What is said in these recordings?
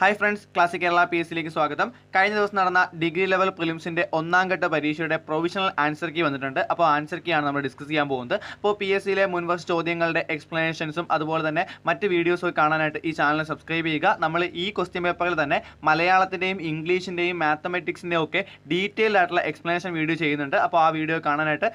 Hi friends, classic Kerala PSC സ്വാഗതം. കഴിഞ്ഞ ദിവസം നടന്ന ഡിഗ്രി ലെവൽ പ്രിലിംസിന്റെ ഒന്നാം ഘട്ട പരീക്ഷയുടെ പ്രൊവിഷണൽ ആൻസർ കീ വന്നിട്ടുണ്ട്. അപ്പോൾ ആൻസർ കീ ആണ് നമ്മൾ ഡിസ്കസ് ചെയ്യാൻ പോകുന്നത്. അപ്പോൾ PSCയിലെ മുൻവർഷ ചോദ്യങ്ങളുടെ എക്സ്പ്ലനേഷൻസും അതുപോലെ തന്നെ മറ്റ് വീഡിയോസും കാണാനായിട്ട് ഈ ചാനൽ സബ്സ്ക്രൈബ് ചെയ്യുക. നമ്മൾ ഈ ക്വസ്റ്റ്യൻ പേപ്പറിൽ തന്നെ മലയാളത്തിൻ്റെയും ഇംഗ്ലീഷിൻ്റെയും മാത്തമെറ്റിക്സിൻ്റെയും ഒക്കെ ഡീറ്റെയിൽഡ് ആയിട്ടുള്ള എക്സ്പ്ലനേഷൻ വീഡിയോ ചെയ്യുന്നുണ്ട്. അപ്പോൾ ആ വീഡിയോ കാണാനായിട്ട്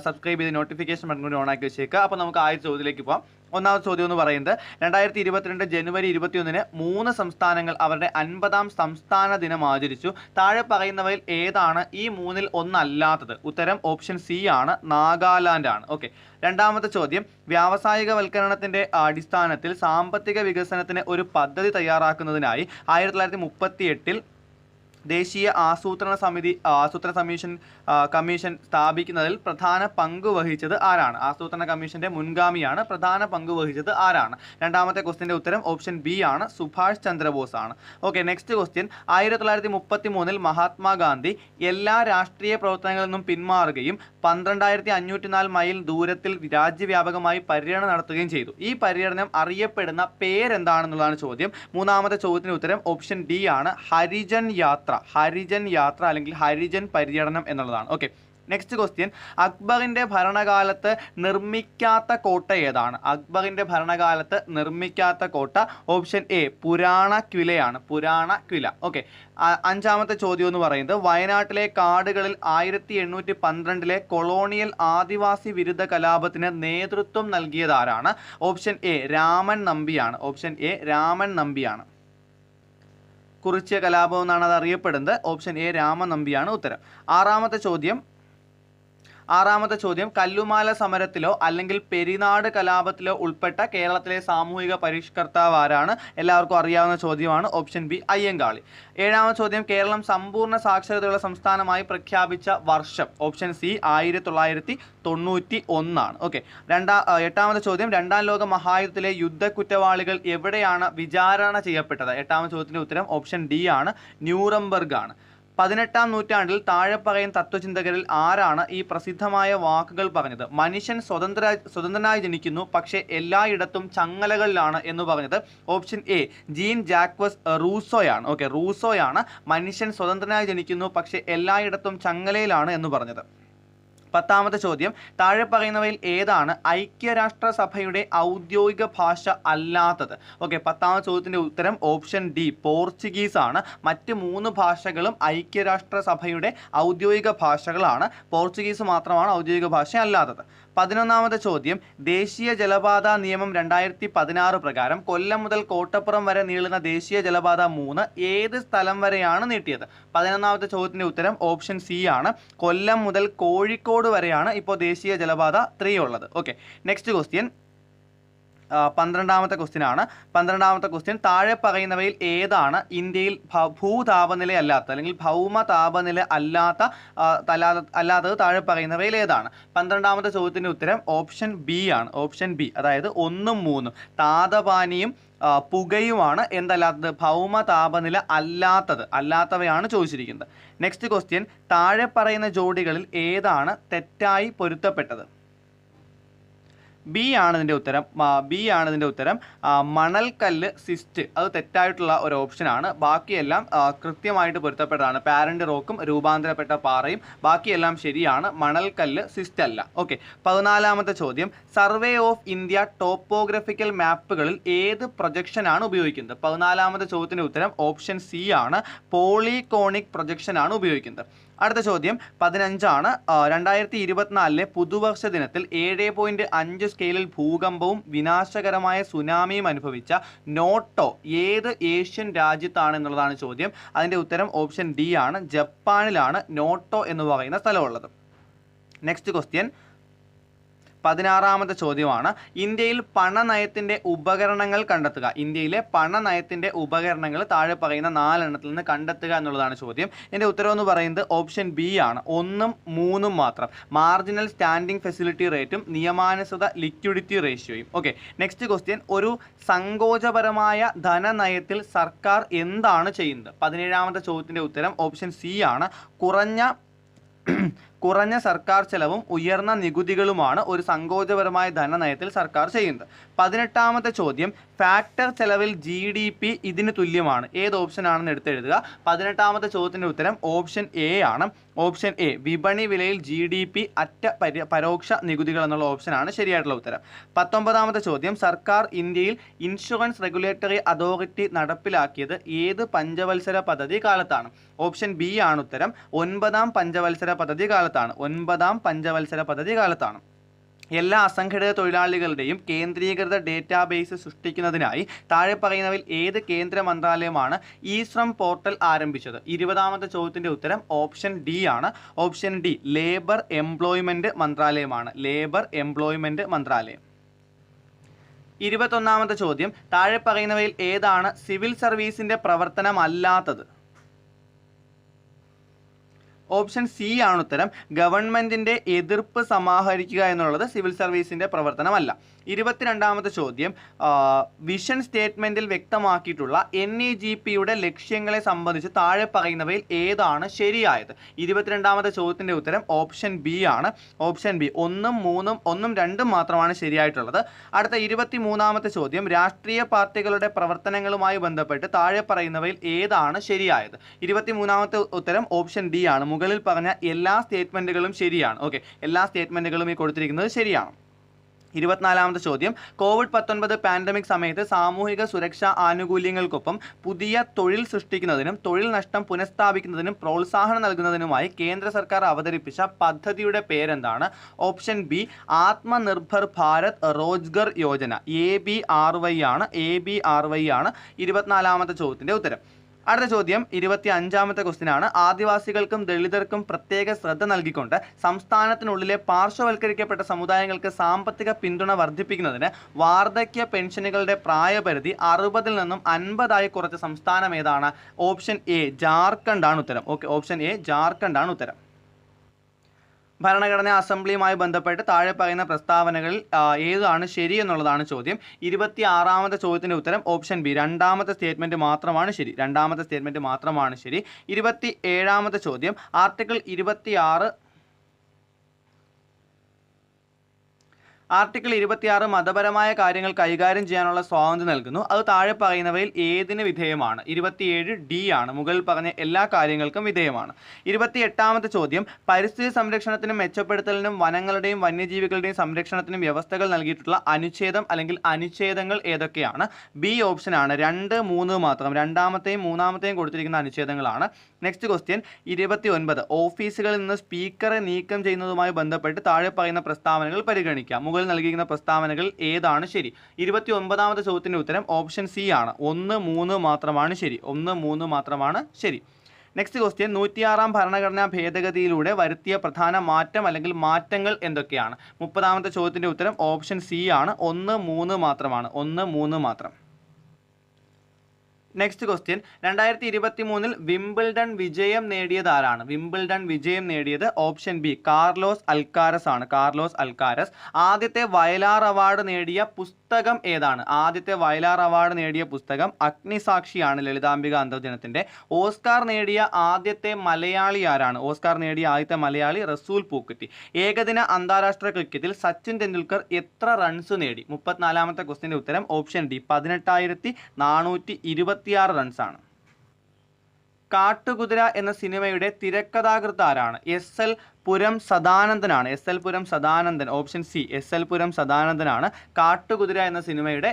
സബ്സ്ക്രൈബ് ചെയ്ത് നോട്ടിഫിക്കേഷൻ ബട്ടൺ കൂടി ഓൺ ആക്കി വെച്ചേക്കുക. അപ്പോൾ നമുക്ക് ആ ചോദ്യത്തിലേക്ക് പോകാം. ഒന്നാമത്തെ ചോദ്യം എന്ന് പറയുന്നത് 2022 ജനുവരി 21 3 സംസ്ഥാനങ്ങൾ അവരുടെ 50ാം സംസ്ഥാന ദിനം ആചരിച്ചു. താഴെ പറയുന്നവയിൽ ഏതാണ് ഈ മൂന്നിൽ ഒന്നല്ലാത്തത്? ഉത്തരം ഓപ്ഷൻ സി ആണ്, നാഗാലാൻഡ് ആണ്. ഓക്കെ, രണ്ടാമത്തെ ചോദ്യം, വ്യാവസായികവൽക്കരണത്തിന്റെ അടിസ്ഥാനത്തിൽ സാമ്പത്തിക വികസനത്തിന് ഒരു പദ്ധതി തയ്യാറാക്കുന്നതിനായി 1938 ദേശീയ ആസൂത്രണ കമ്മീഷൻ സ്ഥാപിക്കുന്നതിൽ പ്രധാന പങ്ക് വഹിച്ചത് ആരാണ്? ആസൂത്രണ കമ്മീഷന്റെ മുൻഗാമിയാണ്. പ്രധാന പങ്ക് വഹിച്ചത് ആരാണ്? രണ്ടാമത്തെ ക്വസ്റ്റിന്റെ ഉത്തരം ഓപ്ഷൻ ബി ആണ്, സുഭാഷ് ചന്ദ്രബോസ് ആണ്. ഓക്കെ, നെക്സ്റ്റ് ക്വസ്റ്റ്യൻ, 1933 മഹാത്മാഗാന്ധി എല്ലാ രാഷ്ട്രീയ പ്രവർത്തനങ്ങളിൽ നിന്നും പിന്മാറുകയും 12504 മൈൽ ദൂരത്തിൽ രാജ്യവ്യാപകമായി പര്യടനം നടത്തുകയും ചെയ്തു. ഈ പര്യടനം അറിയപ്പെടുന്ന പേരെന്താണെന്നുള്ളതാണ് ചോദ്യം. മൂന്നാമത്തെ ചോദ്യത്തിന് ഉത്തരം ഓപ്ഷൻ ഡി ആണ്, ഹരിജൻ യാത്ര. ഹരിജൻ യാത്ര അല്ലെങ്കിൽ ഹരിജൻ പര്യടനം എന്നുള്ളതാണ്. ഓക്കെ, നെക്സ്റ്റ് ക്വസ്റ്റ്യൻ, അക്ബറിന്റെ ഭരണകാലത്ത് നിർമ്മിക്കാത്ത കോട്ട ഏതാണ്? അക്ബറിന്റെ ഭരണകാലത്ത് നിർമ്മിക്കാത്ത കോട്ട ഓപ്ഷൻ എ പുരാണ ക്വിലയാണ്. പുരാണ ക്വില. ഓക്കെ, അഞ്ചാമത്തെ ചോദ്യം എന്ന് പറയുന്നത്, വയനാട്ടിലെ കാടുകളിൽ 1812 കൊളോണിയൽ ആദിവാസി വിരുദ്ധ കലാപത്തിന് നേതൃത്വം നൽകിയത് ആരാണ്? ഓപ്ഷൻ എ രാമൻ നമ്പിയാണ്. ഓപ്ഷൻ എ രാമൻ നമ്പിയാണ്. കുറിച്യ കലാപം എന്നാണ് അത് അറിയപ്പെടുന്നത്. ഓപ്ഷൻ എ രാമൻ നമ്പിയാണ് ഉത്തരം. ആറാമത്തെ ചോദ്യം, കല്ലുമാല സമരത്തിലോ അല്ലെങ്കിൽ പെരിനാട് കലാപത്തിലോ ഉൾപ്പെട്ട കേരളത്തിലെ സാമൂഹിക പരിഷ്കർത്താവ് ആരാണ്? എല്ലാവർക്കും അറിയാവുന്ന ചോദ്യമാണ്. Option B Ayyankali. ഏഴാമത്തെ ചോദ്യം, കേരളം സമ്പൂർണ്ണ സാക്ഷരതയുള്ള സംസ്ഥാനമായി പ്രഖ്യാപിച്ച വർഷം? ഓപ്ഷൻ സി 1991 ആണ്. ഓക്കെ, എട്ടാമത്തെ ചോദ്യം, രണ്ടാം ലോക മഹായുദ്ധത്തിലെ യുദ്ധ കുറ്റവാളികൾ എവിടെയാണ് വിചാരണ ചെയ്യപ്പെട്ടത്? എട്ടാമത്തെ ചോദ്യത്തിന്റെ ഉത്തരം ഓപ്ഷൻ ഡി ആണ്, ന്യൂറംബർഗ് ആണ്. 18ാം നൂറ്റാണ്ടിൽ താഴെ പറയുന്ന തത്വചിന്തകരിൽ ആരാണ് ഈ പ്രസിദ്ധമായ വാക്കുകൾ പറഞ്ഞത്? മനുഷ്യൻ സ്വതന്ത്രനായി ജനിക്കുന്നു, പക്ഷേ എല്ലായിടത്തും ചങ്ങലകളിലാണ് എന്ന് പറഞ്ഞത് ഓപ്ഷൻ എ ജീൻ ജാക്വസ് റൂസോയാണ്. ഓക്കെ, റൂസോയാണ് മനുഷ്യൻ സ്വതന്ത്രനായി ജനിക്കുന്നു പക്ഷേ എല്ലായിടത്തും ചങ്ങലയിലാണ് എന്ന് പറഞ്ഞത്. പത്താമത്തെ ചോദ്യം, താഴെ പറയുന്നവയിൽ ഏതാണ് ഐക്യരാഷ്ട്രസഭയുടെ ഔദ്യോഗിക ഭാഷ അല്ലാത്തത്? ഓക്കെ, പത്താമത്തെ ചോദ്യത്തിന്റെ ഉത്തരം ഓപ്ഷൻ ഡി പോർച്ചുഗീസ് ആണ്. മറ്റ് 3 ഭാഷകളും ഐക്യരാഷ്ട്രസഭയുടെ ഔദ്യോഗിക ഭാഷകളാണ്. പോർച്ചുഗീസ് മാത്രമാണ് ഔദ്യോഗിക ഭാഷ അല്ലാത്തത്. 11ാമത്തെ ചോദ്യം, ദേശീയ ജലപാത നിയമം 2016 പ്രകാരം കൊല്ലം മുതൽ കോട്ടപ്പുറം വരെ നീളുന്ന ദേശീയ ജലപാത 3 ഏത് സ്ഥലം വരെയാണ് നീട്ടിയത്? 11ാമത്തെ ചോദ്യത്തിന്റെ ഉത്തരം ഓപ്ഷൻ സി ആണ്, കൊല്ലം മുതൽ കോഴിക്കോട് വരെയാണ് ഇപ്പോൾ ദേശീയ ജലപാത 3 ഉള്ളത്. ഓക്കെ, നെക്സ്റ്റ് ക്വസ്റ്റ്യൻ 12ാമത്തെ ക്വസ്റ്റ്യൻ ആണ്. 12ാമത്തെ ക്വസ്റ്റ്യൻ, താഴെ പറയുന്നവയിൽ ഏതാണ് ഇന്ത്യയിൽ ഭൂതാപനില അല്ലാത്ത അല്ലെങ്കിൽ ഭൗമ താപനില അല്ലാത്തത്? താഴെ പറയുന്നവയിൽ ഏതാണ്? 12ാമത്തെ ചോദ്യത്തിന്റെ ഉത്തരം ഓപ്ഷൻ ബി ആണ്. ഓപ്ഷൻ ബി, അതായത് 1ഉം 3ഉം താതപാനിയും പുകയുമാണ് എന്തല്ലാത്തത്? ഭൗമ താപനില അല്ലാത്തവയാണ് ചോദിച്ചിരിക്കുന്നത്. നെക്സ്റ്റ് ക്വസ്റ്റ്യൻ, താഴെ പറയുന്ന ജോഡികളിൽ ഏതാണ് തെറ്റായി പൊരുത്തപ്പെട്ടത്? ബി ആണ് ഇതിൻ്റെ ഉത്തരം. മണൽക്കല്ല് സിസ്റ്റ് അത് തെറ്റായിട്ടുള്ള ഒരു ഓപ്ഷനാണ്. ബാക്കിയെല്ലാം കൃത്യമായിട്ട് പൊരുത്തപ്പെട്ടതാണ്. പാരന്റ് റോക്കും രൂപാന്തരപ്പെട്ട പാറയും ബാക്കിയെല്ലാം ശരിയാണ്. മണൽക്കല്ല് സിസ്റ്റ് അല്ല. ഓക്കെ, 14ാമത്തെ ചോദ്യം, സർവേ ഓഫ് ഇന്ത്യ ടോപ്പോഗ്രഫിക്കൽ മാപ്പുകളിൽ ഏത് പ്രൊജക്ഷനാണ് ഉപയോഗിക്കുന്നത്? 14ാമത്തെ ചോദ്യത്തിന്റെ ഉത്തരം ഓപ്ഷൻ സി ആണ്, പോളികോണിക് പ്രൊജക്ഷൻ ആണ് ഉപയോഗിക്കുന്നത്. അടുത്ത ചോദ്യം 15 ആണ്. 2024 പുതുവർഷ ദിനത്തിൽ 7.5 സ്കെയിലിൽ ഭൂകമ്പവും വിനാശകരമായ സുനാമിയും അനുഭവിച്ച നോട്ടോ ഏത് ഏഷ്യൻ രാജ്യത്താണ് എന്നുള്ളതാണ് ചോദ്യം. അതിൻ്റെ ഉത്തരം ഓപ്ഷൻ ഡി ആണ്, ജപ്പാനിലാണ് നോട്ടോ എന്ന് പറയുന്ന സ്ഥലമുള്ളത്. നെക്സ്റ്റ് ക്വസ്റ്റ്യൻ 16ാമത്തെ ചോദ്യമാണ്, ഇന്ത്യയിൽ പണനയത്തിന്റെ ഉപകരണങ്ങൾ കണ്ടെത്തുക. ഇന്ത്യയിലെ പണനയത്തിന്റെ ഉപകരണങ്ങൾ താഴെ പറയുന്ന 4 എണ്ണത്തിൽ നിന്ന് കണ്ടെത്തുക എന്നുള്ളതാണ് ചോദ്യം. എൻ്റെ ഉത്തരം എന്ന് പറയുന്നത് ഓപ്ഷൻ ബി ആണ്, 1ഉം 3ഉം മാത്രം. മാർജിനൽ സ്റ്റാൻഡിംഗ് ഫെസിലിറ്റി റേറ്റും നിയമാനുസൃത ലിക്വിഡിറ്റി റേഷ്യോയും. ഓക്കെ, നെക്സ്റ്റ് ക്വസ്റ്റ്യൻ, ഒരു സങ്കോചപരമായ ധനനയത്തിൽ സർക്കാർ എന്താണ് ചെയ്യുന്നത്? 17ാമത്തെ ചോദ്യത്തിന്റെ ഉത്തരം ഓപ്ഷൻ സി ആണ്, കുറഞ്ഞ സർക്കാർ ചെലവും ഉയർന്ന നികുതികളുമാണ് ഒരു സങ്കോചപരമായ ധനനയത്തിൽ സർക്കാർ ചെയ്യുന്നത്. 18ാമത്തെ ചോദ്യം, ഫാക്ടർ ചെലവിൽ GDP ഇതിന് തുല്യമാണ്. ഏത് ഓപ്ഷൻ ആണെന്ന് എടുത്തെഴുതുക. 18ാമത്തെ ചോദ്യത്തിന്റെ ഉത്തരം ഓപ്ഷൻ എ ആണ്. ഓപ്ഷൻ എ, വിപണി വിലയിൽ GDP അറ്റ പരോക്ഷ നികുതികൾ എന്നുള്ള ഓപ്ഷനാണ് ശരിയായിട്ടുള്ള ഉത്തരം. 19ാമത്തെ ചോദ്യം, സർക്കാർ ഇന്ത്യയിൽ ഇൻഷുറൻസ് റെഗുലേറ്ററി അതോറിറ്റി നടപ്പിലാക്കിയത് ഏത് പഞ്ചവത്സര പദ്ധതി കാലത്താണ്? ഓപ്ഷൻ ബി ആണ് ഉത്തരം. 9ാം പഞ്ചവത്സര പദ്ധതി കാലത്താണ്. 9ാം പഞ്ചവത്സര പദ്ധതി കാലത്താണ്. എല്ലാ അസംഘടിത തൊഴിലാളികളുടെയും കേന്ദ്രീകൃത ഡേറ്റാബേസ് സൃഷ്ടിക്കുന്നതിനായി താഴെ പറയുന്നവയിൽ ഏത് കേന്ദ്ര മന്ത്രാലയമാണ് ഇ-ശ്രം പോർട്ടൽ ആരംഭിച്ചത്? 20ാമത്തെ ചോദ്യത്തിന്റെ ഉത്തരം ഓപ്ഷൻ ഡി ആണ്. ഓപ്ഷൻ ഡി, ലേബർ എംപ്ലോയ്മെന്റ് മന്ത്രാലയമാണ്. ലേബർ എംപ്ലോയ്മെന്റ് മന്ത്രാലയം. 21ാമത്തെ ചോദ്യം, താഴെ പറയുന്നവയിൽ ഏതാണ് സിവിൽ സർവീസിന്റെ പ്രവർത്തനമല്ലാത്തത്? ഓപ്ഷൻ സി ആണ് ഉത്തരം. ഗവൺമെന്റിന്റെ എതിർപ്പ് സമാഹരിക്കുക എന്നുള്ളത് സിവിൽ സർവീസിന്റെ പ്രവർത്തനമല്ല. 22ാമത്തെ ചോദ്യം, വിഷൻ സ്റ്റേറ്റ്മെന്റിൽ വ്യക്തമാക്കിയിട്ടുള്ള NEGPയുടെ ലക്ഷ്യങ്ങളെ സംബന്ധിച്ച് താഴെ പറയുന്നവയിൽ ഏതാണ് ശരിയായത്? 22ാമത്തെ ചോദ്യത്തിന്റെ ഉത്തരം ഓപ്ഷൻ ബി ആണ്. ഓപ്ഷൻ ബി, 1ഉം 3ഉം 1ഉം 2ഉം മാത്രമാണ് ശരിയായിട്ടുള്ളത്. അടുത്ത 23ാമത്തെ ചോദ്യം, രാഷ്ട്രീയ പാർട്ടികളുടെ പ്രവർത്തനങ്ങളുമായി ബന്ധപ്പെട്ട് താഴെ പറയുന്നവയിൽ ഏതാണ് ശരിയായത്? 23ാമത്തെ ഉത്തരം ഓപ്ഷൻ ഡി ആണ്. മുകളിൽ പറഞ്ഞ എല്ലാ സ്റ്റേറ്റ്മെന്റുകളും ശരിയാണ്. ഓക്കെ, എല്ലാ സ്റ്റേറ്റ്മെന്റുകളും ഈ കൊടുത്തിരിക്കുന്നത് ശരിയാണ്. 24ാമത്തെ ചോദ്യം, COVID-19 പാൻഡമിക് സമയത്ത് സാമൂഹിക സുരക്ഷാ ആനുകൂല്യങ്ങൾക്കൊപ്പം പുതിയ തൊഴിൽ സൃഷ്ടിക്കുന്നതിനും തൊഴിൽ നഷ്ടം പുനഃസ്ഥാപിക്കുന്നതിനും പ്രോത്സാഹനം നൽകുന്നതിനുമായി കേന്ദ്ര സർക്കാർ അവതരിപ്പിച്ച പദ്ധതിയുടെ പേരെന്താണ്? Option B, Atmanirbhar Bharat Rozgar Yojana. ABRY ആണ്. ABRY ആണ് 24ാമത്തെ ചോദ്യത്തിന്റെ ഉത്തരം. അടുത്ത ചോദ്യം 25ാമത്തെ ക്വസ്റ്റ്യൻ ആണ്. ആദിവാസികൾക്കും ദളിതർക്കും പ്രത്യേക ശ്രദ്ധ നൽകിക്കൊണ്ട് സംസ്ഥാനത്തിനുള്ളിലെ പാർശ്വവൽക്കരിക്കപ്പെട്ട സമുദായങ്ങൾക്ക് സാമ്പത്തിക പിന്തുണ വർദ്ധിപ്പിക്കുന്നതിന് വാർദ്ധക്യ പെൻഷനുകളുടെ പ്രായപരിധി 60-ൽ നിന്നും 50ആയി കുറച്ച സംസ്ഥാനം ഏതാണ്? ഓപ്ഷൻ എ, ജാർഖണ്ഡ് ആണ് ഉത്തരം. ഓക്കെ, ഓപ്ഷൻ എ, ജാർഖണ്ഡ് ആണ് ഉത്തരം. ഭരണഘടനാ അസംബ്ലിയുമായി ബന്ധപ്പെട്ട് താഴെ പറയുന്ന പ്രസ്താവനകളിൽ ഏതാണ് ശരി എന്നുള്ളതാണ് ചോദ്യം. 26ാമത്തെ ചോദ്യത്തിന്റെ ഉത്തരം ഓപ്ഷൻ ബി, 2ാമത്തെ സ്റ്റേറ്റ്മെന്റ് മാത്രമാണ് ശരി. 2ാമത്തെ സ്റ്റേറ്റ്മെന്റ് മാത്രമാണ് ശരി. 27ാമത്തെ ചോദ്യം, ആർട്ടിക്കിൾ 26 മതപരമായ കാര്യങ്ങൾ കൈകാര്യം ചെയ്യാനുള്ള സ്വാതന്ത്ര്യം നൽകുന്നു. അത് താഴെ പറയുന്നവയിൽ ഏതിന് വിധേയമാണ്? 27 ഡി ആണ്. മുകളിൽ പറഞ്ഞ എല്ലാ കാര്യങ്ങൾക്കും വിധേയമാണ്. 28ാമത്തെ ചോദ്യം, പരിസ്ഥിതി സംരക്ഷണത്തിനും മെച്ചപ്പെടുത്തലിനും വനങ്ങളുടെയും വന്യജീവികളുടെയും സംരക്ഷണത്തിനും വ്യവസ്ഥകൾ നൽകിയിട്ടുള്ള അനുച്ഛേദം അല്ലെങ്കിൽ അനുച്ഛേദങ്ങൾ ഏതൊക്കെയാണ്? ബി ഓപ്ഷൻ ആണ്. 2, 3 മാത്രം. 2ാമത്തെയും 3ാമത്തെയും കൊടുത്തിരിക്കുന്ന അനുച്ഛേദങ്ങളാണ്. നെക്സ്റ്റ് ക്വസ്റ്റ്യൻ 29, ഓഫീസുകളിൽ നിന്ന് സ്പീക്കറെ നീക്കം ചെയ്യുന്നതുമായി ബന്ധപ്പെട്ട് താഴെ പറയുന്ന പ്രസ്താവനകൾ പരിഗണിക്കാം. മുകളിൽ നൽകിയിരിക്കുന്ന പ്രസ്താവനകൾ ഏതാണ് ശരി? 29ാമത്തെ ചോദ്യത്തിന്റെ ഉത്തരം ഓപ്ഷൻ സി ആണ്. 1, 3 മാത്രമാണ് ശരി. 1, 3 മാത്രമാണ് ശരി. നെക്സ്റ്റ് ക്വസ്റ്റ്യൻ, 106ാം ഭരണഘടനാ ഭേദഗതിയിലൂടെ വരുത്തിയ പ്രധാന മാറ്റം അല്ലെങ്കിൽ മാറ്റങ്ങൾ എന്തൊക്കെയാണ്? 30ാമത്തെ ചോദ്യത്തിന്റെ ഉത്തരം ഓപ്ഷൻ സി ആണ്. 1, 3 മാത്രമാണ്. 1, 3 മാത്രം. നെക്സ്റ്റ് ക്വസ്റ്റ്യൻ, 2023 വിംബിൾഡൺ വിജയം നേടിയത് ആരാണ്? വിംബിൾഡൺ വിജയം നേടിയത് ഓപ്ഷൻ ബി, കാർലോസ് അൽക്കാരസ് ആണ്. Carlos Alcaraz. ആദ്യത്തെ വയലാർ അവാർഡ് നേടിയ പുസ്തകം ഏതാണ്? ആദ്യത്തെ വയലാർ അവാർഡ് നേടിയ പുസ്തകം അഗ്നിസാക്ഷിയാണ്, ലളിതാംബിക അന്തർജനത്തിന്റെ. ഓസ്കാർ നേടിയ ആദ്യത്തെ മലയാളി ആരാണ്? ഓസ്കാർ നേടിയ ആദ്യത്തെ മലയാളി റസൂൽ പൂക്കുറ്റി. ഏകദിന അന്താരാഷ്ട്ര ക്രിക്കറ്റിൽ സച്ചിൻ തെണ്ടുൽക്കർ എത്ര റൺസ് നേടി? 34ാമത്തെ ക്വസ്റ്റ്യന്റെ ഉത്തരം ഓപ്ഷൻ ഡി, 18,426 റൺസാണ്. കാട്ടുകുതിര എന്ന സിനിമയുടെ തിരക്കഥാകൃത്ത് ആരാണ്? എസ്.എൽ. പുരം സദാനന്ദനാണ്. S L. Puram Sadanandan. Option C, S L. Puram സദാനന്ദനാണ് കാട്ടുകുതിര എന്ന സിനിമയുടെ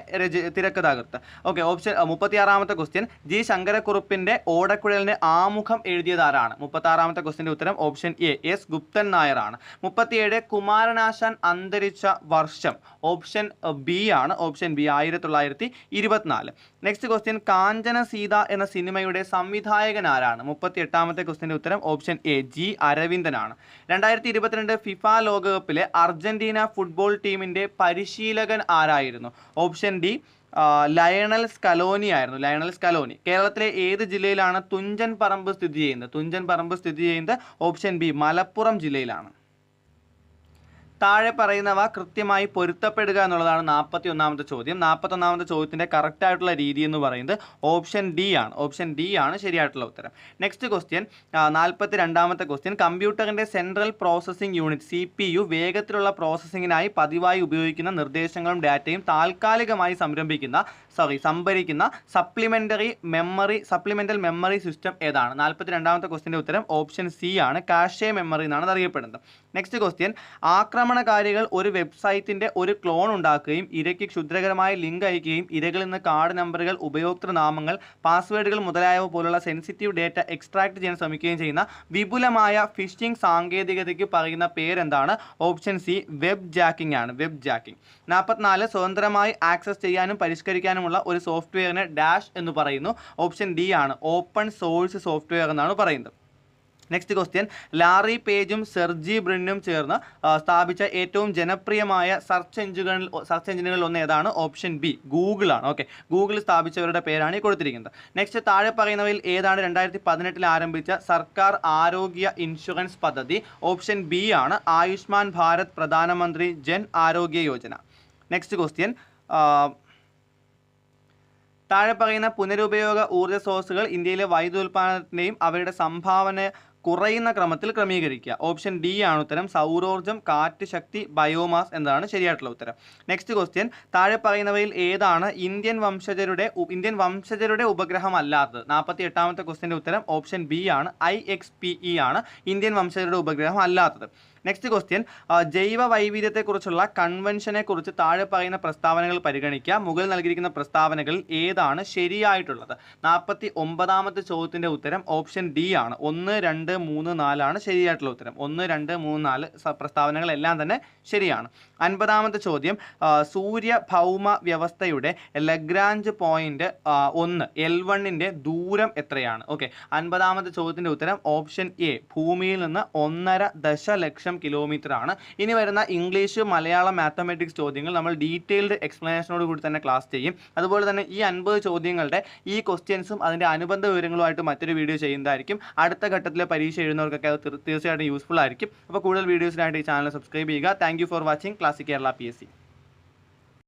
തിരക്കഥാകൃത്ത്. ഓക്കെ, ഓപ്ഷൻ 36ാമത്തെ ക്വസ്റ്റ്യൻ, ജി ശങ്കരക്കുറുപ്പിന്റെ ഓടക്കുഴലിന് ആമുഖം എഴുതിയത് ആരാണ്? 36ാമത്തെ ക്വസ്റ്റ്യന്റെ ഉത്തരം option A, S. Guptan Nair ആണ്. 37, കുമാരനാശാൻ അന്തരിച്ച വർഷം? ഓപ്ഷൻ ബി ആണ്. Option B, 1924. Next question, Kanchana Sita എന്ന സിനിമയുടെ സംവിധായകൻ ആരാണ്? 38ാമത്തെ ക്വസ്റ്റ്യന്റെ ഉത്തരം ഓപ്ഷൻ എ, ജി അരവിന്ദനാണ്. 2022 ഫിഫ ലോകകപ്പിലെ അർജന്റീന ഫുട്ബോൾ ടീമിന്റെ പരിശീലകൻ ആരായിരുന്നു? ഓപ്ഷൻ ഡി, ലയണൽ സ്കലോനി ആയിരുന്നു. Lionel Scaloni. കേരളത്തിലെ ഏത് ജില്ലയിലാണ് തുഞ്ചൻ പറമ്പ് സ്ഥിതി ചെയ്യുന്നത്? തുഞ്ചൻ പറമ്പ് സ്ഥിതി ചെയ്യുന്നത് ഓപ്ഷൻ ബി, മലപ്പുറം ജില്ലയിലാണ്. താഴെ പറയുന്നവ കൃത്യമായി പൊരുത്തപ്പെടുക എന്നുള്ളതാണ് 41ാമത്തെ ചോദ്യം. 41ാമത്തെ ചോദ്യത്തിൻ്റെ കറക്റ്റ് ആയിട്ടുള്ള രീതി എന്ന് പറയുന്നത് ഓപ്ഷൻ ഡി ആണ്. ഓപ്ഷൻ ഡി ആണ് ശരിയായിട്ടുള്ള ഉത്തരം. നെക്സ്റ്റ് ക്വസ്റ്റ്യൻ 42ാമത്തെ ക്വസ്റ്റ്യൻ. കമ്പ്യൂട്ടറിൻ്റെ സെൻട്രൽ പ്രോസസ്സിംഗ് യൂണിറ്റ് CPU വേഗത്തിലുള്ള പ്രോസസ്സിങ്ങിനായി പതിവായി ഉപയോഗിക്കുന്ന നിർദ്ദേശങ്ങളും ഡാറ്റയും താൽക്കാലികമായി സംഭരിക്കുന്ന സപ്ലിമെൻ്റൽ മെമ്മറി സിസ്റ്റം ഏതാണ്? 42ാമത്തെ ക്വസ്റ്റ്യൻ്റെ ഉത്തരം ഓപ്ഷൻ സി ആണ്. കാഷെ മെമ്മറി എന്നാണ് അത് അറിയപ്പെടുന്നത്. Next question. ആക്രമണകാരികൾ ഒരു വെബ്സൈറ്റിൻ്റെ ഒരു ക്ലോൺ ഉണ്ടാക്കുകയും ഇരയ്ക്ക് ക്ഷുദ്രകരമായ ലിങ്ക് അയക്കുകയും ഇരകളിൽ നിന്ന് കാർഡ് നമ്പറുകൾ, ഉപയോക്തൃനാമങ്ങൾ, പാസ്വേഡുകൾ മുതലായവ പോലുള്ള സെൻസിറ്റീവ് ഡേറ്റ എക്സ്ട്രാക്ട് ചെയ്യാൻ ശ്രമിക്കുകയും ചെയ്യുന്ന വിപുലമായ ഫിഷിംഗ് സാങ്കേതികതയ്ക്ക് പറയുന്ന പേരെന്താണ്? ഓപ്ഷൻ സി വെബ് ജാക്കിംഗ് ആണ്. Web jacking. 44 സ്വതന്ത്രമായി ആക്സസ് ചെയ്യാനും പരിഷ്കരിക്കാനുമുള്ള ഒരു സോഫ്റ്റ്വെയറിനെ ഡാഷ് എന്ന് പറയുന്നു. ഓപ്ഷൻ ഡി ആണ്. ഓപ്പൺ സോഴ്സ് സോഫ്റ്റ്വെയർ എന്നാണ് പറയുന്നത്. Next question. ലാറി പേജും സെർജി ബ്രിന്നും ചേർന്ന് സ്ഥാപിച്ച ഏറ്റവും ജനപ്രിയമായ സെർച്ച് എഞ്ചിനുകളിൽ ഒന്ന് ഏതാണ്? ഓപ്ഷൻ ബി ഗൂഗിൾ ആണ്. ഓക്കെ, ഗൂഗിൾ സ്ഥാപിച്ചവരുടെ പേരാണ് ഈ കൊടുത്തിരിക്കുന്നത്. നെക്സ്റ്റ് താഴെ പറയുന്നവയിൽ ഏതാണ് 2018 ആരംഭിച്ച സർക്കാർ ആരോഗ്യ ഇൻഷുറൻസ് പദ്ധതി? ഓപ്ഷൻ ബി ആണ്. ആയുഷ്മാൻ ഭാരത് പ്രധാനമന്ത്രി ജൻ ആരോഗ്യ യോജന. Next question. താഴെ പറയുന്ന പുനരുപയോഗ ഊർജ്ജ സ്രോതസ്സുകൾ ഇന്ത്യയിലെ വൈദ്യുതോൽപാദനത്തിൻ്റെയും അവയുടെ സംഭാവന കുറയുന്ന ക്രമത്തിൽ ക്രമീകരിക്കുക. ഓപ്ഷൻ ഡി ആണ് ഉത്തരം. സൗരോർജ്ജം, കാറ്റ് ശക്തി, ബയോമാസ് എന്നതാണ് ശരിയായിട്ടുള്ള ഉത്തരം. Next question. താഴെ പറയുന്നവയിൽ ഏതാണ് ഇന്ത്യൻ വംശജരുടെ ഉപഗ്രഹം അല്ലാത്തത്? 48ാമത്തെ ക്വസ്റ്റ്യൻ്റെ ഉത്തരം ഓപ്ഷൻ ബി ആണ്. IXPE ആണ് ഇന്ത്യൻ വംശജരുടെ ഉപഗ്രഹം അല്ലാത്തത്. Next question. ജൈവ വൈവിധ്യത്തെക്കുറിച്ചുള്ള കൺവെൻഷനെ കുറിച്ച് താഴെ പറയുന്ന പ്രസ്താവനകൾ പരിഗണിക്കുക. മുകളിൽ നൽകിയിരിക്കുന്ന പ്രസ്താവനകളിൽ ഏതാണ് ശരിയായിട്ടുള്ളത്? 49ാമത്തെ ചോദ്യത്തിൻ്റെ ഉത്തരം ഓപ്ഷൻ ഡി ആണ്. 1, 2, 3, 4 ആണ് ശരിയായിട്ടുള്ള ഉത്തരം. 1, 2, 3, 4 പ്രസ്താവനകളെല്ലാം തന്നെ ശരിയാണ്. 50ാമത്തെ ചോദ്യം. സൂര്യ ഭൗമ വ്യവസ്ഥയുടെ ലഗ്രാഞ്ച് പോയിന്റ് 1 L1ൻ്റെ ദൂരം എത്രയാണ്? ഓക്കെ, 50ാമത്തെ ചോദ്യത്തിൻ്റെ ഉത്തരം ഓപ്ഷൻ എ. ഭൂമിയിൽ നിന്ന് 1.5 ദശലക്ഷം കിലോമീറ്റർ ആണ്. ഇനി വരുന്ന ഇംഗ്ലീഷ്, മലയാളം, മാത്തമാറ്റിക്സ് ചോദ്യങ്ങൾ നമ്മൾ ഡീറ്റെയിൽഡ് എക്സ്പ്ലനേഷനോട് കൂടി തന്നെ ക്ലാസ് ചെയ്യും. അതുപോലെ തന്നെ ഈ 50 ചോദ്യങ്ങളുടെ ഈ ക്വസ്റ്റ്യൻസും അതിൻ്റെ അനുബന്ധ വിവരങ്ങളുമായിട്ട് മറ്റൊരു വീഡിയോ ചെയ്യുന്നതായിരിക്കും. അടുത്ത ഘട്ടത്തിലെ പരീക്ഷ എഴുതുന്നവർക്കൊക്കെ അത് തീർച്ചയായിട്ടും യൂസ്ഫുൾ ആയിരിക്കും. അപ്പോൾ കൂടുതൽ വീഡിയോസിനായിട്ട് ഈ ചാനൽ സബ്സ്ക്രൈബ് ചെയ്യുക. Thank you for watching classic Kerala PSC.